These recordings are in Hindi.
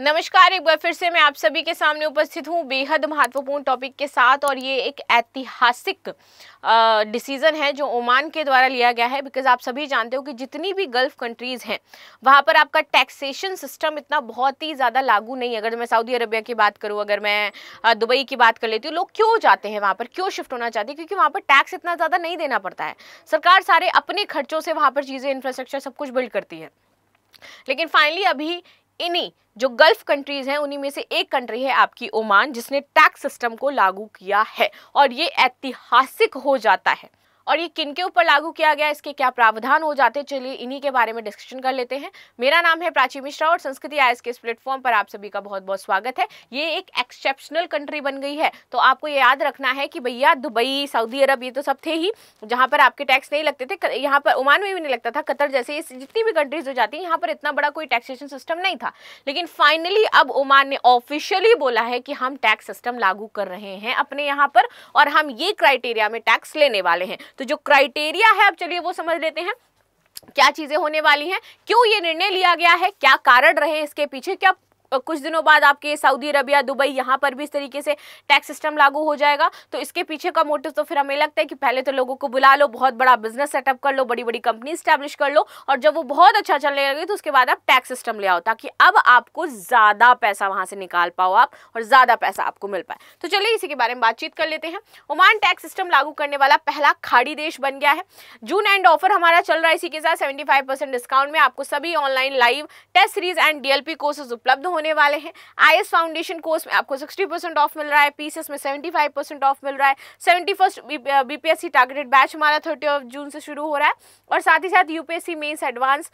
नमस्कार, एक बार फिर से मैं आप सभी के सामने उपस्थित हूँ बेहद महत्वपूर्ण टॉपिक के साथ। और ये एक ऐतिहासिक डिसीजन है जो ओमान के द्वारा लिया गया है। बिकॉज आप सभी जानते हो कि जितनी भी गल्फ कंट्रीज हैं वहाँ पर आपका टैक्सेशन सिस्टम इतना बहुत ही ज़्यादा लागू नहीं है। अगर मैं सऊदी अरबिया की बात करूँ, अगर मैं दुबई की बात कर लेती हूँ, लोग क्यों जाते हैं वहाँ पर, क्यों शिफ्ट होना चाहते हैं? क्योंकि वहाँ पर टैक्स इतना ज़्यादा नहीं देना पड़ता है। सरकार सारे अपने खर्चों से वहाँ पर चीज़ें, इंफ्रास्ट्रक्चर सब कुछ बिल्ड करती है। लेकिन फाइनली अभी इन्हीं जो गल्फ कंट्रीज हैं उन्हीं में से एक कंट्री है आपकी ओमान, जिसने टैक्स सिस्टम को लागू किया है और ये ऐतिहासिक हो जाता है। और ये किन के ऊपर लागू किया गया, इसके क्या प्रावधान हो जाते हैं, चलिए इन्हीं के बारे में डिस्कशन कर लेते हैं। मेरा नाम है प्राची मिश्रा और संस्कृति आईएएस के इस प्लेटफॉर्म पर आप सभी का बहुत बहुत स्वागत है। ये एक एक्सेप्शनल कंट्री बन गई है, तो आपको ये याद रखना है कि भैया दुबई, सऊदी अरब ये तो सब थे ही जहां पर आपके टैक्स नहीं लगते थे। यहाँ पर ओमान में भी नहीं लगता था, कतर जैसे जितनी भी कंट्रीज हो जाती है यहाँ पर इतना बड़ा कोई टैक्सेशन सिस्टम नहीं था। लेकिन फाइनली अब ओमान ने ऑफिशियली बोला है कि हम टैक्स सिस्टम लागू कर रहे हैं अपने यहाँ पर, और हम ये क्राइटेरिया में टैक्स लेने वाले हैं। तो जो क्राइटेरिया है अब चलिए वो समझ लेते हैं, क्या चीजें होने वाली हैं, क्यों ये निर्णय लिया गया है, क्या कारण रहे इसके पीछे, क्या कुछ दिनों बाद आपके सऊदी अरबिया, दुबई यहाँ पर भी इस तरीके से टैक्स सिस्टम लागू हो जाएगा। तो इसके पीछे का मोटिव तो फिर हमें लगता है कि पहले तो लोगों को बुला लो, बहुत बड़ा बिजनेस सेटअप कर लो, बड़ी बड़ी कंपनी स्टैब्लिश कर लो, और जब वो बहुत अच्छा चलने लगे तो उसके बाद आप टैक्स सिस्टम ले आओ, ताकि अब आपको ज्यादा पैसा वहां से निकाल पाओ आप और ज्यादा पैसा आपको मिल पाए। तो चलिए इसी के बारे में बातचीत कर लेते हैं। ओमान टैक्स सिस्टम लागू करने वाला पहला खाड़ी देश बन गया है। जून एंड ऑफर हमारा चल रहा है, इसी के साथ 75% डिस्काउंट में आपको सभी online live test series and DLP courses उपलब्ध होने वाले हैं। आईएएस फाउंडेशन कोर्स में आपको 60% ऑफ मिल रहा है, पीसीएस में 75% ऑफ मिल रहा है। 71st बीपीएससी टारगेटेड बैच हमारा 30 जून से शुरू हो रहा है, और साथ ही साथ यूपीएससी मेंस एडवांस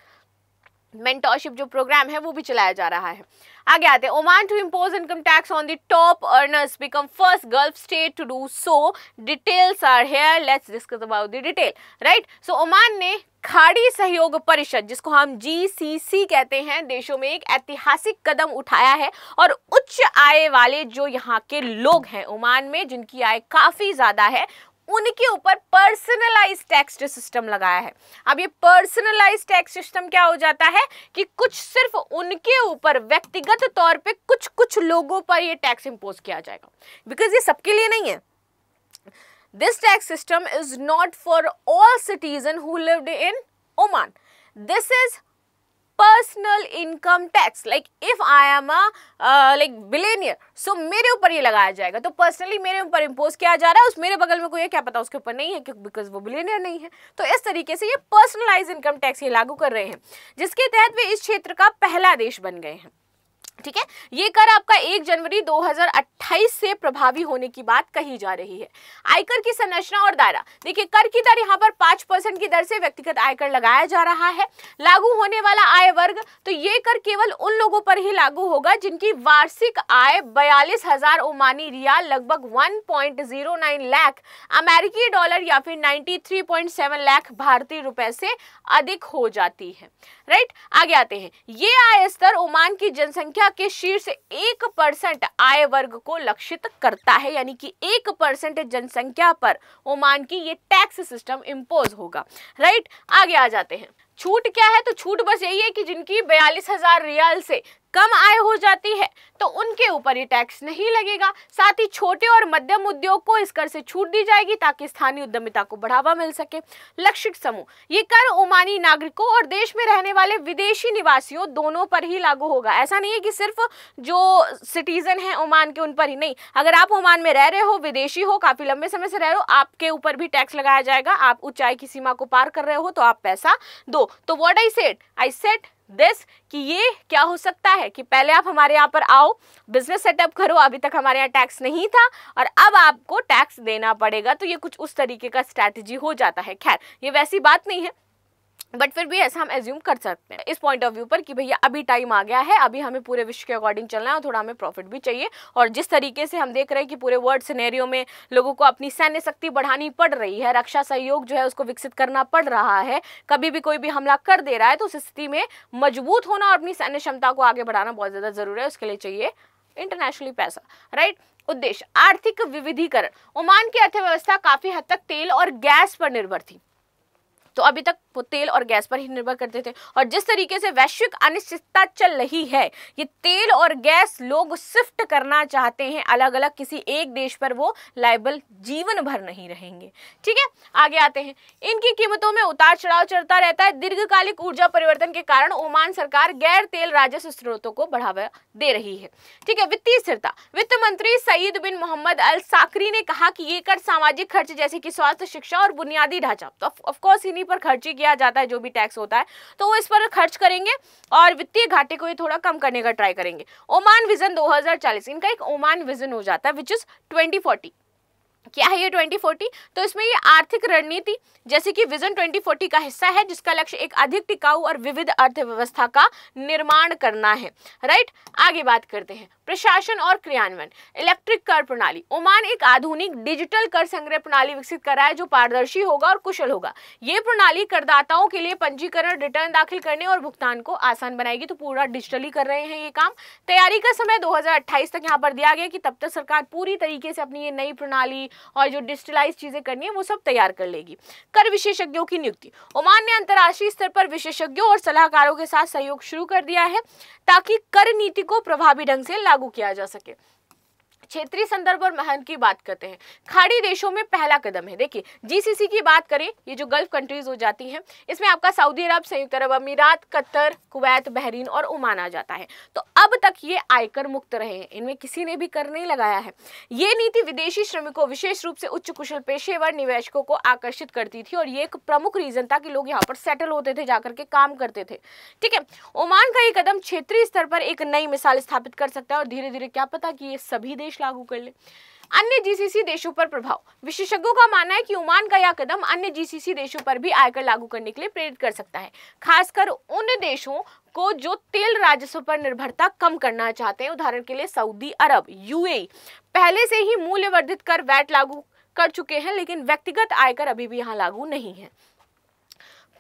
मेंटरशिप जो प्रोग्राम है वो भी चलाया जा रहा है। आगे आते हैं, Oman to impose income tax on the top earners, become first Gulf state to do so. Details are here, let's discuss about the detail. Right, so Oman ने खाड़ी सहयोग परिषद, जिसको हम जीसीसी कहते हैं, देशों में एक ऐतिहासिक कदम उठाया है और उच्च आय वाले जो यहाँ के लोग हैं ओमान में, जिनकी आय काफी ज्यादा है, उनके ऊपर पर्सनलाइज टैक्स सिस्टम लगाया है। अब ये पर्सनलाइज टैक्स सिस्टम क्या हो जाता है कि कुछ सिर्फ उनके ऊपर व्यक्तिगत तौर पे कुछ लोगों पर ये टैक्स इंपोज किया जाएगा, बिकॉज ये सबके लिए नहीं है। This tax system is not for all citizens who lived in Oman. This is personal income tax. Like if I am a billionaire, so मेरे ऊपर ये लगाया जाएगा। तो पर्सनली मेरे ऊपर इम्पोज किया जा रहा है, उस मेरे बगल में कोई है क्या पता उसके ऊपर नहीं है, क्योंकि बिकॉज वो बिलियनियर नहीं है। तो इस तरीके से ये पर्सनलाइज इनकम टैक्स ये लागू कर रहे हैं, जिसके तहत वे इस क्षेत्र का पहला देश बन गए हैं। ठीक है, ये कर आपका 1 जनवरी 2028 से प्रभावी होने की बात कही जा रही है। आयकर की संरचना और दायरा देखिए, कर की दर यहाँ पर 5% की दर से व्यक्तिगत आयकर लगाया जा रहा है। लागू होने वाला आय वर्ग, तो ये कर केवल उन लोगों पर ही लागू होगा जिनकी वार्षिक आय 42,000 ओमानी रियाल, लगभग 1.09 लाख अमेरिकी डॉलर या फिर 93.7 लाख भारतीय रुपए से अधिक हो जाती है। राइट, आगे आते हैं, ये आय स्तर ओमान की जनसंख्या के शीर्ष 1% आय वर्ग को लक्षित करता है, यानी कि 1% जनसंख्या पर ओमान की ये टैक्स सिस्टम इंपोज होगा। राइट, आगे आ जाते हैं, छूट क्या है? तो छूट बस यही है कि जिनकी 42,000 रियाल से कम आय हो जाती है तो उनके ऊपर ये टैक्स नहीं लगेगा। साथ ही छोटे और मध्यम उद्योग को इस कर से छूट दी जाएगी ताकि स्थानीय उद्यमिता को बढ़ावा मिल सके। लक्षित समूह, ये कर ओमानी नागरिकों और देश में रहने वाले विदेशी निवासियों दोनों पर ही लागू होगा। ऐसा नहीं है कि सिर्फ जो सिटीजन हैं ओमान के उन पर ही, नहीं, अगर आप ओमान में रह रहे हो, विदेशी हो, काफी लंबे समय से रह रहे हो, आपके ऊपर भी टैक्स लगाया जाएगा। आप उच्च आय की सीमा को पार कर रहे हो तो आप पैसा दो। तो व्हाट आई सेड दिस कि ये क्या हो सकता है कि पहले आप हमारे यहाँ पर आओ, बिजनेस सेटअप करो, अभी तक हमारे यहाँ टैक्स नहीं था और अब आपको टैक्स देना पड़ेगा। तो ये कुछ उस तरीके का स्ट्रैटेजी हो जाता है। खैर, ये वैसी बात नहीं है, बट फिर भी ऐसा हम एज्यूम कर सकते हैं इस पॉइंट ऑफ व्यू पर कि भैया अभी टाइम आ गया है, अभी हमें पूरे विश्व के अकॉर्डिंग चलना है और थोड़ा हमें प्रॉफिट भी चाहिए। और जिस तरीके से हम देख रहे हैं कि पूरे वर्ल्ड सिनेरियो में लोगों को अपनी सैन्य शक्ति बढ़ानी पड़ रही है, रक्षा सहयोग जो है उसको विकसित करना पड़ रहा है, कभी भी कोई भी हमला कर दे रहा है, तो उस स्थिति में मजबूत होना और अपनी सैन्य क्षमता को आगे बढ़ाना बहुत ज्यादा जरूरी है। उसके लिए चाहिए इंटरनेशनली पैसा। राइट, उद्देश्य आर्थिक विविधीकरण। ओमान की अर्थव्यवस्था काफी हद तक तेल और गैस पर निर्भर थी। तो अभी तक वो तेल और गैस पर ही निर्भर करते थे, और जिस तरीके से वैश्विक अनिश्चितता चल रही है, ये तेल और गैस लोग शिफ्ट करना चाहते हैं अलग अलग, किसी एक देश पर वो लायबल जीवन भर नहीं रहेंगे। ठीक है, आगे आते हैं। इनकी कीमतों में उतार चढ़ाव चलता रहता है। दीर्घकालिक ऊर्जा परिवर्तन के कारण ओमान सरकार गैर तेल राजस्व स्रोतों को बढ़ावा दे रही है। ठीक है, वित्तीय स्थिरता। वित्त मंत्री सईद बिन मोहम्मद अल साकरी ने कहा कि ये कर सामाजिक खर्च जैसे कि स्वास्थ्य, शिक्षा और बुनियादी ढांचा, तो ऑफ कोर्स इन्हीं पर खर्च किया जाता है, जो भी टैक्स होता है तो वो इस पर खर्च करेंगे और वित्तीय घाटे को ये थोड़ा कम करने का ट्राई करेंगे। ओमान विजन 2040, इनका एक ओमान विजन हो जाता है विच इज 2040। क्या है ये 2040? तो इसमें ये आर्थिक रणनीति जैसे कि विजन 2040 का हिस्सा है, जिसका लक्ष्य एक अधिक टिकाऊ और विविध अर्थव्यवस्था का निर्माण करना है। राइट, आगे बात करते हैं प्रशासन और क्रियान्वयन। इलेक्ट्रिक कर प्रणाली। ओमान एक आधुनिक डिजिटल कर संग्रह प्रणाली विकसित कर रहा है जो पारदर्शी होगा और कुशल होगा। ये प्रणाली करदाताओं के लिए पंजीकरण, रिटर्न दाखिल करने और भुगतान को आसान बनाएगी। तो पूरा डिजिटली कर रहे हैं ये काम। तैयारी का समय 2028 तक यहाँ पर दिया गया कि तब तक सरकार पूरी तरीके से अपनी ये नई प्रणाली और जो डिजिटलाइज चीजें करनी है वो सब तैयार कर लेगी। कर विशेषज्ञों की नियुक्ति। ओमान ने अंतर्राष्ट्रीय स्तर पर विशेषज्ञों और सलाहकारों के साथ सहयोग शुरू कर दिया है ताकि कर नीति को प्रभावी ढंग से लागू किया जा सके। क्षेत्रीय संदर्भ और महत्व की बात करते हैं। खाड़ी देशों में पहला कदम है। देखिए, जीसीसी की बात करें, ये जो गल्फ कंट्रीज हो जाती हैं, इसमें आपका सऊदी अरब, संयुक्त अरब अमीरात, कतर, कुवैत, बहरीन और ओमान आ जाता है। तो अब तक ये आयकर मुक्त रहे हैं, इनमें किसी ने भी कर नहीं लगाया है। ये नीति विदेशी श्रमिकों, विशेष रूप से उच्च कुशल पेशेवर निवेशकों को आकर्षित करती थी और ये एक प्रमुख रीजन था कि लोग यहाँ पर सेटल होते थे, जाकर के काम करते थे। ठीक है, ओमान का ये कदम क्षेत्रीय स्तर पर एक नई मिसाल स्थापित कर सकता है और धीरे धीरे क्या पता कि ये सभी देश लागू कर ले। अन्य जीसीसी देशों पर प्रभाव। विशेषज्ञों का मानना है कि ओमान का यह कदम अन्य जीसीसी देशों पर भी आयकर लागू करने के लिए प्रेरित कर सकता है, खासकर उन देशों को जो तेल राजस्व पर निर्भरता कम करना चाहते हैं। उदाहरण के लिए सऊदी अरब, यूएई पहले से ही मूल्य वर्धित कर वैट लागू कर चुके हैं, लेकिन व्यक्तिगत आयकर अभी भी यहाँ लागू नहीं है।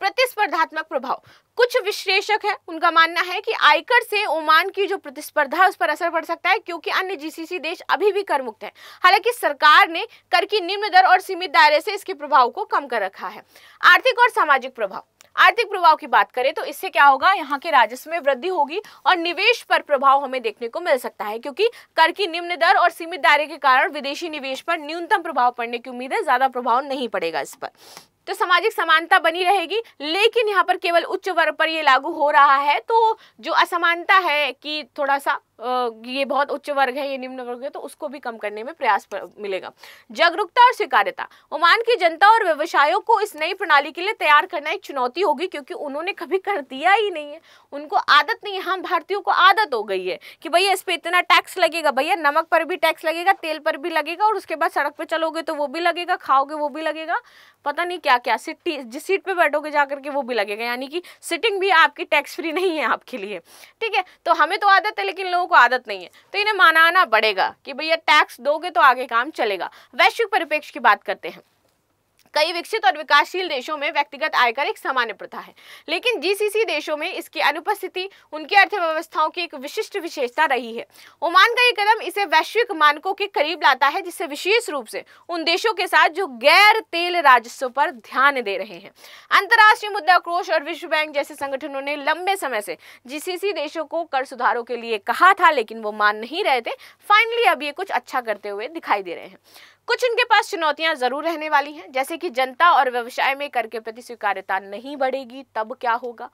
प्रतिस्पर्धात्मक प्रभाव। कुछ विश्लेषक हैं, उनका मानना है कि आयकर से ओमान की जो प्रतिस्पर्धा है उस पर असर पड़ सकता है, क्योंकि अन्य जीसीसी देश अभी भी कर मुक्त हैं। हालांकि सरकार ने कर की निम्न दर और सीमित दायरे से इसके प्रभाव को कम कर रखा है। आर्थिक और सामाजिक प्रभाव। आर्थिक प्रभाव की बात करें तो इससे क्या होगा, यहाँ के राजस्व में वृद्धि होगी और निवेश पर प्रभाव हमें देखने को मिल सकता है, क्योंकि कर की निम्न दर और सीमित दायरे के कारण विदेशी निवेश पर न्यूनतम प्रभाव पड़ने की उम्मीद है, ज्यादा प्रभाव नहीं पड़ेगा इस पर। तो सामाजिक समानता बनी रहेगी, लेकिन यहाँ पर केवल उच्च वर्ग पर ये लागू हो रहा है। तो जो असमानता है कि थोड़ा सा ये बहुत उच्च वर्ग है, ये निम्न वर्ग है, तो उसको भी कम करने में प्रयास मिलेगा। जागरूकता और स्वीकार्यता। ओमान की जनता और व्यवसायों को इस नई प्रणाली के लिए तैयार करना एक चुनौती होगी, क्योंकि उन्होंने कभी कर दिया ही नहीं है, उनको आदत नहीं है। हम भारतीयों को आदत हो गई है कि भैया इस पे इतना टैक्स लगेगा, भैया नमक पर भी टैक्स लगेगा, तेल पर भी लगेगा, और उसके बाद सड़क पे चलोगे तो वो भी लगेगा, खाओगे वो भी लगेगा, पता नहीं क्या क्या, जिस सीट पे बैठोगे जाकर के वो भी लगेगा। यानी कि सिटिंग भी आपकी टैक्स फ्री नहीं है आपके लिए। ठीक है, तो हमें तो आदत है, लेकिन लोगों को आदत नहीं है, तो इन्हें मनाना पड़ेगा कि भैया टैक्स दोगे तो आगे काम चलेगा। वैश्विक परिप्रेक्ष्य की बात करते हैं। कई विकसित और विकासशील देशों में व्यक्तिगत आयकर एक सामान्य प्रथा है, लेकिन जीसीसी देशों में इसकी अनुपस्थिति उनकी अर्थव्यवस्थाओं की एक विशिष्ट विशेषता रही है। ओमान का ये कदम इसे वैश्विक मानकों के करीब लाता है, जिससे विशेष रूप से उन देशों के साथ जो गैर तेल राजस्व पर ध्यान दे रहे हैं। अंतर्राष्ट्रीय मुद्रा कोष और विश्व बैंक जैसे संगठनों ने लंबे समय से जीसीसी देशों को कर सुधारों के लिए कहा था, लेकिन वो मान नहीं रहे थे। फाइनली अब ये कुछ अच्छा करते हुए दिखाई दे रहे हैं। कुछ इनके पास चुनौतियां जरूर रहने वाली हैं, जैसे कि जनता और व्यवसाय में कर के प्रति स्वीकार्यता नहीं बढ़ेगी, तब क्या होगा।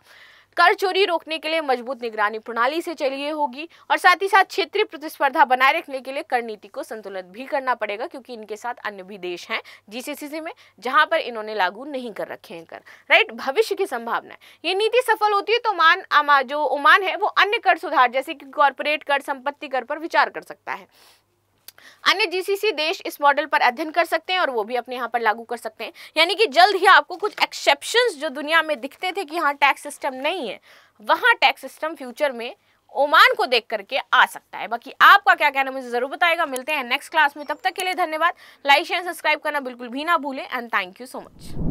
कर चोरी रोकने के लिए मजबूत निगरानी प्रणाली से चाहिए होगी, और साथ ही साथ क्षेत्रीय प्रतिस्पर्धा बनाए रखने के लिए कर नीति को संतुलित भी करना पड़ेगा, क्योंकि इनके साथ अन्य भी देश हैं जीसीसी में जहां पर इन्होंने लागू नहीं कर रखे हैं कर। राइट, भविष्य की संभावना है, ये नीति सफल होती है तो जो ओमान है वो अन्य कर सुधार जैसे कि कॉर्पोरेट कर, संपत्ति कर पर विचार कर सकता है। अन्य जीसीसी देश इस मॉडल पर अध्ययन कर सकते हैं और वो भी अपने यहाँ पर लागू कर सकते हैं। यानी कि जल्द ही आपको कुछ एक्सेप्शंस जो दुनिया में दिखते थे कि यहाँ टैक्स सिस्टम नहीं है, वहाँ टैक्स सिस्टम फ्यूचर में ओमान को देख करके आ सकता है। बाकी आपका क्या कहना मुझे जरूर बताएगा। मिलते हैं नेक्स्ट क्लास में, तब तक के लिए धन्यवाद। लाइक शेयर सब्सक्राइब करना बिल्कुल भी ना भूलें, and thank you so much.